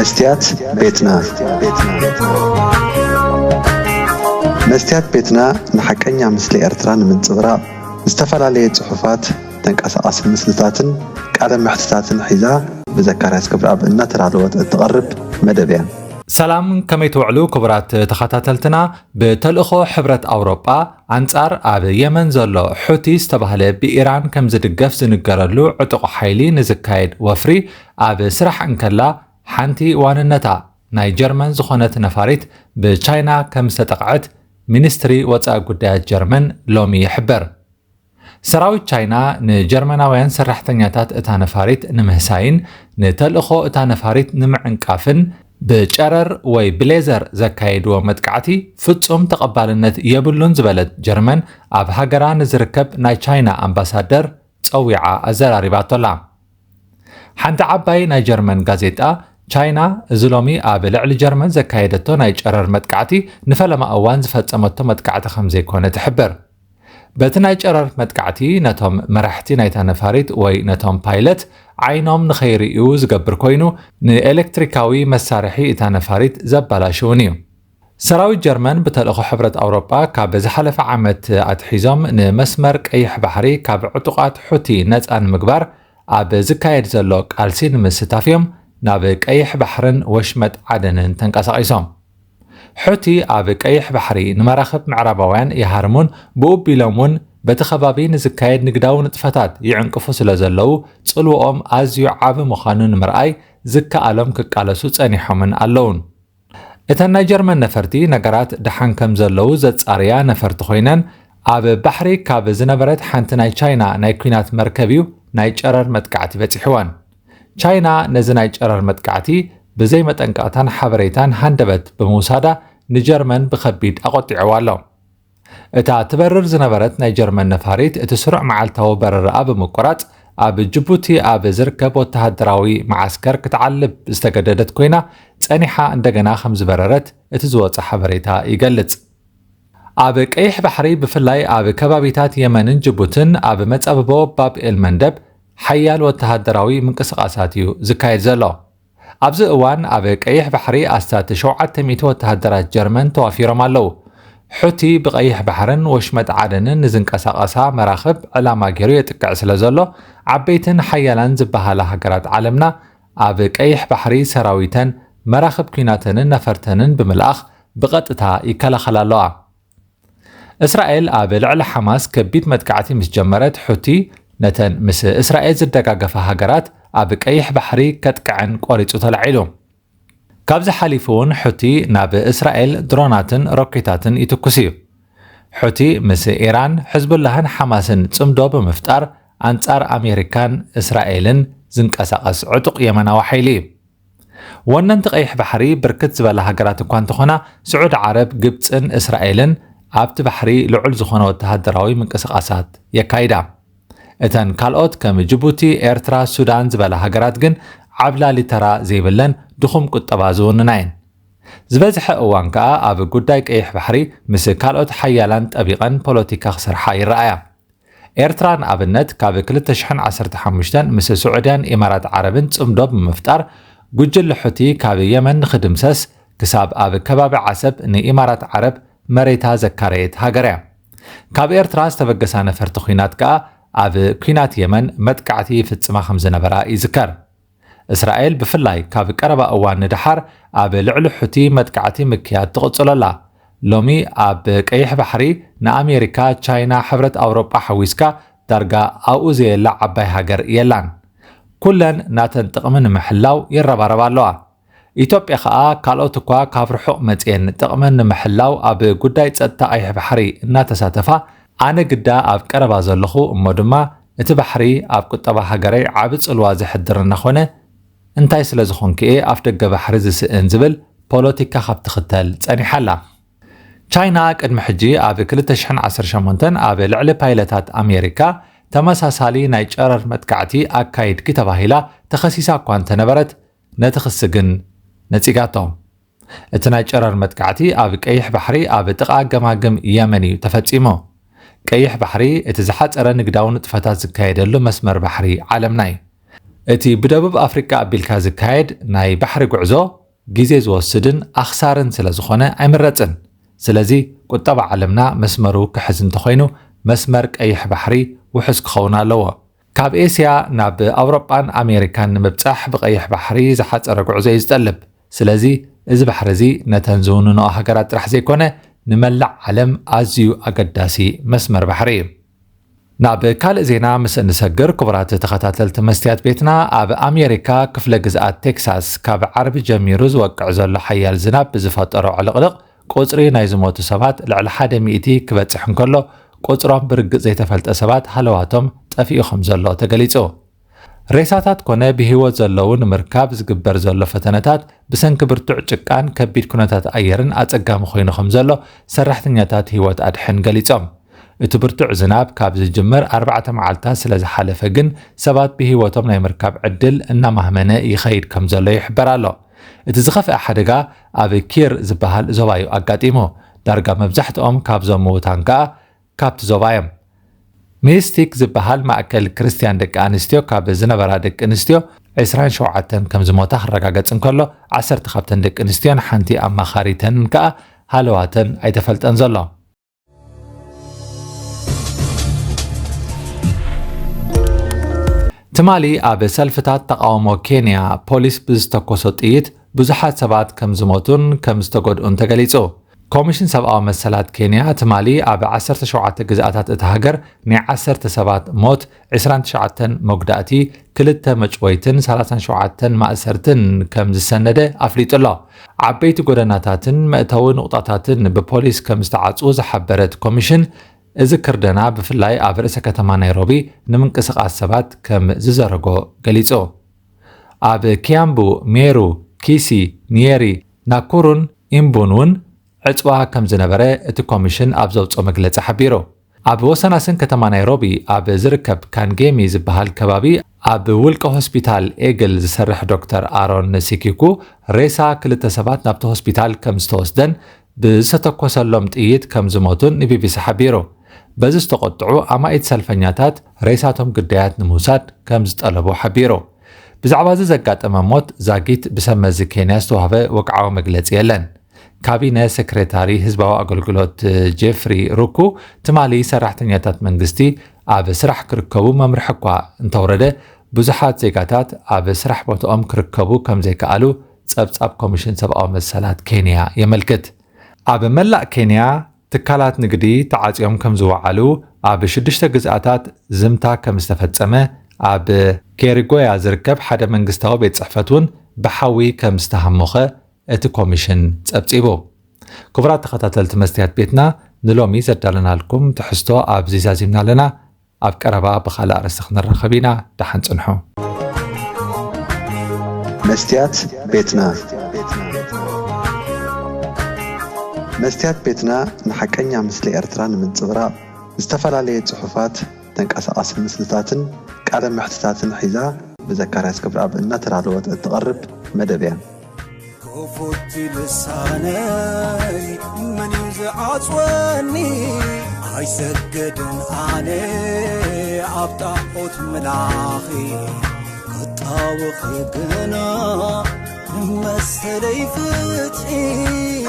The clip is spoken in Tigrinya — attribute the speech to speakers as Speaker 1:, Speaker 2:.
Speaker 1: مستيات بيتنا مستيات بيتنا نحكينا مثل إرتران من صغراء استفعل صحفات تنقص مسلتاتن قدم محتساتن حيزا بذكر اسكبر اب ان ترادوت تقرب مدبيا
Speaker 2: سلام كما يتوعلو كبرات تخاتاتلتنا بتلقو حبرت أوروبا أنصار أب يمن زلو حوتي استبهله بإيران كم زدقف زنقرلو عطق حيلي نزكايد وفري أب سرح انكلا حانتي واننتا ناي جرمن زخونت نفاريت بچاينا كم ستقعت مينستري وطا قدايات جرمن لومي يحبر سراوي چاينا نجرمناوያን سرحتኛታት እታ ነፋሪት ንምህሳይን ንተልእኾ እታ ነፋሪት ንምዕንቃፍን بچرر ወይ بليزر ዘካይድዎ መጥቃዕቲ ፍጹም ተቐባልነት የብሉን ዝበለት ጀርመን ኣብ ሃገራ ንዝርከብ ናይ ቻይና ኣምባሳደር ፀዊዓ ኣዘራሪባቶላ ሓንቲ ዓባይ ናይ ጀርመን ጋዜጣ ቻይና ዝሎሚ ኣብ ልዕሊ ጀርመን ዘካየደቶ ናይ ጨረር መጥቃዕቲ ንፈለማ እዋን ዝፈጸመቶ መጥቃዕቲ ከም ዘይኮነ ትሕብር በቲ ናይ ጨረር መጥቃዕቲ ነቶም መራሕቲ ናይታ ነፋሪት ወይ ነቶም ፓይለት ዓይኖም ንኸይርእዩ ዝገብር ኮይኑ ንኤሌክትሪካዊ መሳርሒ እታ ነፋሪት ዘበላሽውን እዩ ሰራዊት ጀርመን በተልእኾ ሕብረት ኣውሮፓ ካብ ዝሓለፈ ዓመት ኣትሒዞም ንመስመር ቀይሕ ባሕሪ ካብ ዕጡቃት ሑቲ ነፃ ንምግባር ኣብ ዝካየድ ዘሎ ቃልሲ ንምስታፍ እዮም ናብ ቀይሕ ባሕርን ወሽመጥ ዓደንን ተንቀሳቒሶም ሑቲ ኣብ ቀይሕ ባሕሪ ንመራኸብ ምዕራባውያን ይሃርሙን ብኡቢሎምን በቲ ከባቢ ንዝካየድ ንግዳዊ ንጥፈታት ይዕንቅፉ ስለ ዘለው ጽልውኦም ኣዝዩ ዓቢ ምዃኑ ንምርኣይ ዝከኣሎም ክቃለሱ ጸኒሖምን ኣለውን እተን ናይ ጀርመን ነፈርቲ ነገራት ድሓን ከም ዘለው ዘጻርያ ነፈርቲ ኮይነን ኣብ ባሕሪ ካብ ዝነበረት ሓንቲ ናይ ቻይና ናይ ኩናት መርከብ እዩ ናይ ጨረር መጥቃዕቲ በፂሕወን ቻይና ነዚ ናይ ጨረር መጥቃዕቲ ብዘይ መጠንቀቕታን ሓበሬታን ሃንደበት ብምውሳዳ ንጀርመን ብኸቢድ ኣቆጢዕዋ ኣሎ እታ ትበርር ዝነበረት ናይ ጀርመን ነፋሪት እቲ ስሩዕ መዓልታዊ በረራኣ ብምቁራጽ ኣብ ጅቡቲ ኣብ ዝርከብ ወተሃደራዊ ማዓስከር ክትዓልብ ዝተገደደት ኮይና ጸኒሓ እንደገና ከም ዝበረረት እቲ ዝወፀ ሓበሬታ ይገልጽ ኣብ ቀይሕ ባሕሪ ብፍላይ ኣብ ከባቢታት የመንን ጅቡትን ኣብ መጸብቦ ባብኤል መንደብ ሓያል ወተሃደራዊ ምንቅስቓሳት እዩ ዝካየድ ዘሎ ኣብዚ እዋን ኣብ ቀይሕ ባሕሪ ኣስታት 700 ወተሃደራት ጀርመን ተዋፊሮም ኣለዉ ሑቲ ብቀይሕ ባሕርን ወሽመጥ ዓደንን ንዝንቀሳቐሳ መራኽብ ዕላማ ገይሩ የጥቅዕ ስለ ዘሎ ዓበይትን ሓያላን ዝበሃላ ሃገራት ዓለምና ኣብ ቀይሕ ባሕሪ ሰራዊተን መራኽብ ኩናተንን ነፈርተንን ብምልኣኽ ብቐጥታ ይከላኸላ ኣለዋ እስራኤል ኣብ ልዕሊ ሓማስ ከቢድ መጥቃዕቲ ምስ ጀመረት ሑቲ ነተን ምስ እስራኤል ዝደጋገፋ ሃገራት ኣብ ቀይሕ ባሕሪ ከጥቅዕን ቆሪጹ ተላዒሉ ካብዚ ሓሊፉን ሑቲ ናብ እስራኤል ድሮናትን ሮኬታትን ይትኩስ እዩ ሑቲ ምስ ኢራን ሕዝቡላህን ሓማስን ጽምዶ ብምፍጣር ኣንጻር ኣሜሪካን እስራኤልን ዝንቀሳቐስ ዕጡቕ የመናዊ ሓይሊ እዩ ወነንቲ ቀይሕ ባሕሪ ብርክት ዝበላ ሃገራት እኳ እንተኾና ስዑድ ዓረብ ግብፅን እስራኤልን ኣብቲ ባሕሪ ልዑል ዝኾነ ወተሃደራዊ ምንቅስቓሳት የካይዳ እተን ካልኦት ከም ጅቡቲ ኤርትራ ሱዳን ዝበላ ሃገራት ግን ዓብላ ሊተራ ዘይብለን ድኹም ቁጠባ ዝውንናየን ዝበዝሐ እዋን ከዓ ኣብ ጉዳይ ቀይሕ ባሕሪ ምስ ካልኦት ሓያላን ጠቢቐን ፖለቲካ ክሰርሓ ይረኣያ ኤርትራ ንኣብነት ካብ 2015 ምስ ስዑድያን ኢማራት ዓረብን ጽምዶ ብምፍጣር ጉጅለ ሑቲ ካብ የመን ንኽድምሰስ ክሳብ ኣብ ከባቢ ዓሰብ ንኢማራት ዓረብ መሬታ ዘካረየት ሃገር እያ ካብ ኤርትራ ዝተበገሳ ነፈርቲ ኩናት ከዓ ኣብ ኩናት የመን መጥቃዕቲ ፍጽማ ከም ዝነበራ ይዝከር እስራኤል ብፍላይ ካብ ቀረባ እዋን ንድሓር ኣብ ልዕሊ ሑቲ መጥቃዕቲ ምክያድ ትቕጽለላ ሎሚ ኣብ ቀይሕ ባሕሪ ንኣሜሪካ ቻይና ሕብረት ኣውሮፓ ሓዊስካ ዳርጋ ኣብኡ ዘየላ ዓባይ ሃገር የላን ኩለን ናተን ጥቕሚ ንምሕላው ይረባረባ ኣለዋ ኢትዮጵያ ከዓ ካልኦት እኳ ካብ ርሑቕ መጽአን ጥቕሚ ንምሕላው ኣብ ጉዳይ ጸጥታ ቀይሕ ባሕሪ እናተሳተፋ ኣነ ግዳ ኣብ ቀረባ ዘለኹ እሞ ድማ እቲ ባሕሪ ኣብ ቁጠባ ሃገረይ ዓቢ ጽልዋ ዝሕድር እናኾነ እንታይ ስለ ዝኾንክኤ ኣፍ ደገ ባሕሪ ዝስእን ዝብል ፖለቲካ ካብ ትኽተል ጸኒሓላ ቻይና ቅድሚ ሕጂ ኣብ 2018 ኣብ ልዕሊ ፓይለታት ኣሜሪካ ተመሳሳሊ ናይ ጨረር መጥቃዕቲ ኣካይድኪ ተባሂላ ተኸሲሳ እኳ እንተነበረት ነቲ ክሲ ግን ነጺጋቶም እቲ ናይ ጨረር መጥቃዕቲ ኣብ ቀይሕ ባሕሪ ኣብ ጥቓ ገማግም የመን እዩ ተፈጺሙ ቀይሕ ባሕሪ እቲ ዝሓፀረ ንግዳዊ ንጥፈታት ዝካየደሉ መስመር ባሕሪ ዓለምና እዩ እቲ ብደቡብ ኣፍሪካ ኣቢልካ ዝካየድ ናይ ባሕሪ ጉዕዞ ግዜ ዝወስድን ኣኽሳርን ስለ ዝኾነ ኣይምረፅን። ስለዚ ቁጠባ ዓለምና መስመሩ ክሕዝ እንተኾይኑ መስመር ቀይሕ ባሕሪ ውሕስ ክኸውን ኣለዎ። ካብ ኤስያ ናብ ኣውሮጳን ኣሜሪካን ንምብጻሕ ብቀይሕ ባሕሪ ዝሓፀረ ጉዕዞ እዩ ዝጠልብ። ስለዚ እዚ ባሕሪ እዚ ነተን ዝውንንኦ ሃገራት ጥራሕ ዘይኮነ ንመላእ ዓለም ኣዝዩ ኣገዳሲ መስመር ባሕሪ እዩ። ናብ ካልእ ዜና ምስ እንሰግር ክቡራት ተኸታተልቲ መስትያት ቤትና ኣብ ኣሜሪካ ክፍለ ግዝኣት ቴክሳስ ካብ ዓርቢ ጀሚሩ ዝወቅዕ ዘሎ ሓያል ዝናብ ብዝፈጠሮ ዕልቕልቕ ቁፅሪ ናይ ዝሞቱ ሰባት ልዕሊ 100 ክበፅሕ እንከሎ ቁፅሮም ብርግፅ ዘይተፈልጠ ሰባት ሃለዋቶም ጠፊኡ ከም ዘሎ ተገሊጹ። ሬሳታት ኮነ ብህይወት ዘለዉ ንምርካብ ዝግበር ዘሎ ፈተነታት ብሰንኪ ብርቱዕ ጭቃን ከቢድ ኩነታት ኣየርን ኣጸጋሚ ኮይኑ ከም ዘሎ ሰራሕተኛታት ህይወት ኣድሕን ገሊጾም። እቲ ብርቱዕ ዝናብ ካብ ዝጅምር 4 መዓልታት ስለ ዝሓለፈ ግን ሰባት ብህይወቶም ናይ ምርካብ ዕድል እናማህመነ ይኸይድ ከም ዘሎ ይሕበር ኣሎ። እቲ ዝኸፍአ ሓደጋ ኣብ ኪር ዝበሃል ዞባ እዩ ኣጋጢሙ። ዳርጋ መብዛሕትኦም ካብዞም ምዉታን ከዓ ካብቲ ዞባ እዮም። ሚስቲክ ዝበሃል ማእከል ክርስቲያን ደቂ ኣንስትዮ ካብ ዝነበራ ደቂ ኣንስትዮ 27 ከም ዝሞታ ክረጋገጽ እንከሎ 10 ካብተን ደቂ ኣንስትዮን ሓንቲ ኣማኻሪተን ከዓ ሃለዋተን ኣይተፈልጠን ዘሎ። ትማሊ ኣብ ሰልፍታት ተቃውሞ ኬንያ ፖሊስ ብዝተኮሶ ጥይት ብዙሓት ሰባት ከም ዝሞቱን ከም ዝተጎድኡን ተገሊጹ። ኮሚሽን ሰብኣዊ መሰላት ኬንያ ትማሊ ኣብ 17 ግዝኣታት እቲ ሃገር ናይ 10 ሰባት ሞት 29 መጉዳእቲ 2 መጭወይትን 37 ማእሰርትን ከም ዝሰነደ ኣፍሊጡ ኣሎ። ዓበይቲ ጎደናታትን መእተዊ ንቁጣታትን ብፖሊስ ከም ዝተዓጽዉ ዝሓበረት ኮሚሽን እዚ ክርደና ብፍላይ ኣብ ርእሰ ከተማ ናይሮቢ ንምንቅስቓስ ሰባት ከም ዝዘረጎ ገሊጹ። ኣብ ኪያምቡ፣ ሜሩ፣ ኪሲ፣ ኒየሪ፣ ናኩሩን ኢምቡን ዕፅዋ ከም ዝነበረ እቲ ኮሚሽን ኣብ ዘውፅኦ መግለፂ ሓቢሩ። ኣብ ወሰናስን ከተማ ናይሮቢ ኣብ ዝርከብ ካንጌሚ ዝበሃል ከባቢ ኣብ ውልቀ ሆስፒታል ኤግል ዝሰርሕ ዶክተር ኣሮን ሲኪኩ ሬሳ 2 ሰባት ናብቲ ሆስፒታል ከም ዝተወስደን ብዝተተኮሰሎም ጥይት ከም ዝሞቱን ንቢቢሲ ሓቢሩ። በዚ ዝተቆጥዑ ኣማኢት ሰልፈኛታት ሬሳቶም ግዳያት ንምውሳድ ከም ዝጠለቡ ሓቢሩ። ብዛዕባ እዚ ዘጋጠመ ሞት ዛጊት ብሰመዚ ኬንያ ዝተዋህበ ወግዓዊ መግለፂ የለን። ካቢነ ሰክሬታሪ ህዝባዊ ኣገልግሎት ጄፍሪ ሩኩ ትማሊ ሰራሕተኛታት መንግስቲ ኣብ ስራሕ ክርከቡ መምርሒ እኳ እንተወረደ ብዙሓት ዜጋታት ኣብ ስራሕ ቦታኦም ክርከቡ ከም ዘይከኣሉ ጸብጻብ ኮሚሽን ሰብኣዊ መሰላት ኬንያ የመልክት። ኣብ መላእ ኬንያ ትካላት ንግዲ ተዓጽዮም ከም ዝወዓሉ ኣብ 6 ግዝኣታት ዝምታ ከም ዝተፈጸመ ኣብ ኬሪጎያ ዝርከብ ሓደ መንግስታዊ ቤት ጽሕፈት እውን ብሓዊ ከም ዝተሃመኸ እቲ ኮሚሽን ጸብጺቡ። ክቡራት ተኸታተልቲ መስትያት ቤትና ንሎሚ ዘዳለናልኩም ትሕዝቶ ኣብዚ ዛዚምና ኣለና። ኣብ ቀረባ ብኻልእ ኣርእስቲ ክንራኸብ ኢና። ደሓን ጽንሑ።
Speaker 1: መስትያት ቤትና መስትያት ቤትና ንሓቀኛ ምስሊ ኤርትራ ንምንጽብራቕ ዝተፈላለየ ጽሑፋት ተንቀሳቐሲ ምስልታትን ቃለ መሕትታትን ሒዛ ብዘካርያስ ክብረኣብ እናተዳለወት እትቐርብ መደብ እያ። كفوت لساني من يزعصوني هاي سجدن علي عبطاقوت ملاخي قطاوخ يقنا مسلي فتحي